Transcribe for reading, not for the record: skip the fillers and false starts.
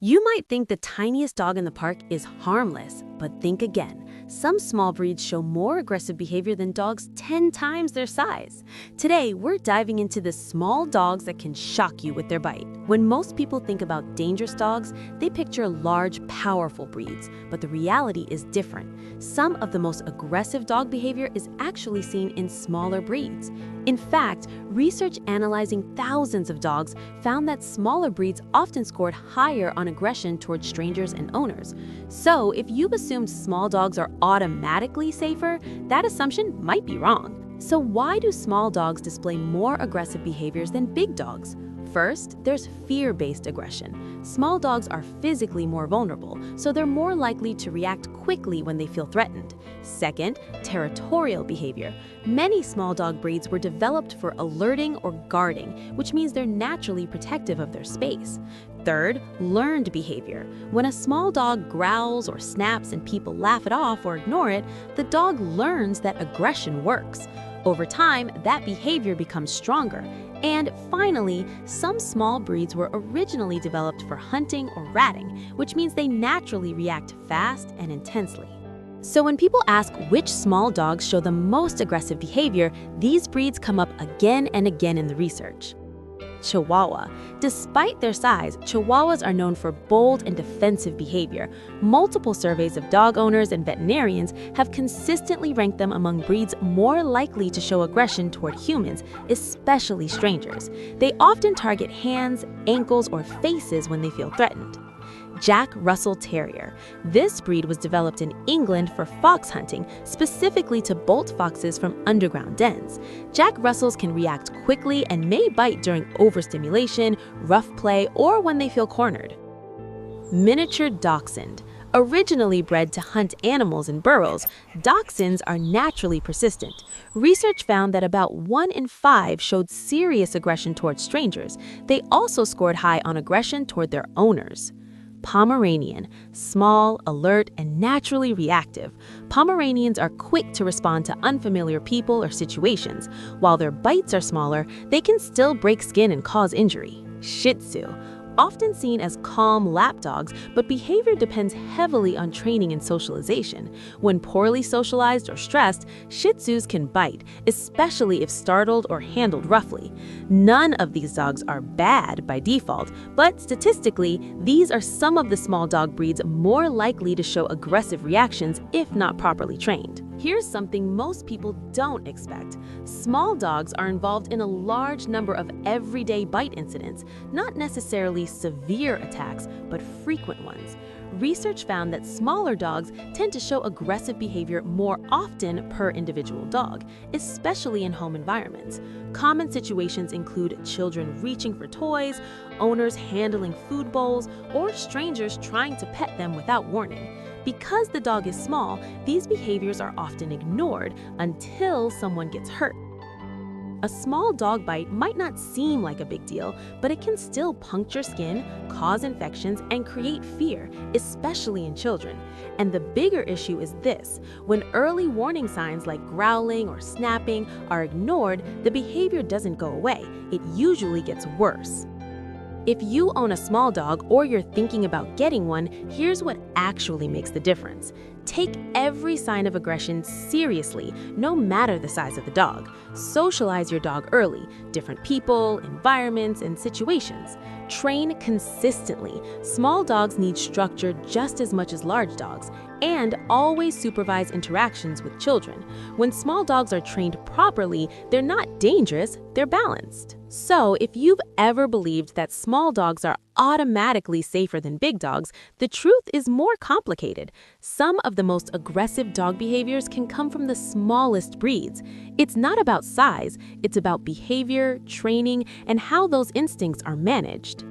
You might think the tiniest dog in the park is harmless, but think again. Some small breeds show more aggressive behavior than dogs 10 times their size. Today, we're diving into the small dogs that can shock you with their bite. When most people think about dangerous dogs, they picture large, powerful breeds, but the reality is different. Some of the most aggressive dog behavior is actually seen in smaller breeds. In fact, research analyzing thousands of dogs found that smaller breeds often scored higher on aggression towards strangers and owners. So, if you've assumed small dogs are automatically safer, that assumption might be wrong. So why do small dogs display more aggressive behaviors than big dogs? First, there's fear-based aggression. Small dogs are physically more vulnerable, so they're more likely to react quickly when they feel threatened. Second, territorial behavior. Many small dog breeds were developed for alerting or guarding, which means they're naturally protective of their space. Third, learned behavior. When a small dog growls or snaps and people laugh it off or ignore it, the dog learns that aggression works. Over time, that behavior becomes stronger. And finally, some small breeds were originally developed for hunting or ratting, which means they naturally react fast and intensely. So when people ask which small dogs show the most aggressive behavior, these breeds come up again and again in the research. Chihuahua. Despite their size, Chihuahuas are known for bold and defensive behavior. Multiple surveys of dog owners and veterinarians have consistently ranked them among breeds more likely to show aggression toward humans, especially strangers. They often target hands, ankles, or faces when they feel threatened. Jack Russell Terrier. This breed was developed in England for fox hunting, specifically to bolt foxes from underground dens. Jack Russells can react quickly and may bite during overstimulation, rough play, or when they feel cornered. Miniature Dachshund. Originally bred to hunt animals in burrows, Dachshunds are naturally persistent. Research found that about 1 in 5 showed serious aggression toward strangers. They also scored high on aggression toward their owners. Pomeranian. Small, alert, and naturally reactive. Pomeranians are quick to respond to unfamiliar people or situations. While their bites are smaller, they can still break skin and cause injury. Shih Tzu. Often seen as calm lapdogs, but behavior depends heavily on training and socialization. When poorly socialized or stressed, Shih Tzus can bite, especially if startled or handled roughly. None of these dogs are bad by default, but statistically, these are some of the small dog breeds more likely to show aggressive reactions if not properly trained. Here's something most people don't expect. Small dogs are involved in a large number of everyday bite incidents, not necessarily severe attacks, but frequent ones. Research found that smaller dogs tend to show aggressive behavior more often per individual dog, especially in home environments. Common situations include children reaching for toys, owners handling food bowls, or strangers trying to pet them without warning. Because the dog is small, these behaviors are often ignored until someone gets hurt. A small dog bite might not seem like a big deal, but it can still puncture skin, cause infections, and create fear, especially in children. And the bigger issue is this: when early warning signs like growling or snapping are ignored, the behavior doesn't go away. It usually gets worse. If you own a small dog or you're thinking about getting one, here's what actually makes the difference. Take every sign of aggression seriously, no matter the size of the dog. Socialize your dog early, different people, environments, and situations. Train consistently. Small dogs need structure just as much as large dogs. And always supervise interactions with children. When small dogs are trained properly, they're not dangerous, they're balanced. So, if you've ever believed that small dogs are automatically safer than big dogs, the truth is more complicated. Some of the most aggressive dog behaviors can come from the smallest breeds. It's not about size, it's about behavior, training, and how those instincts are managed.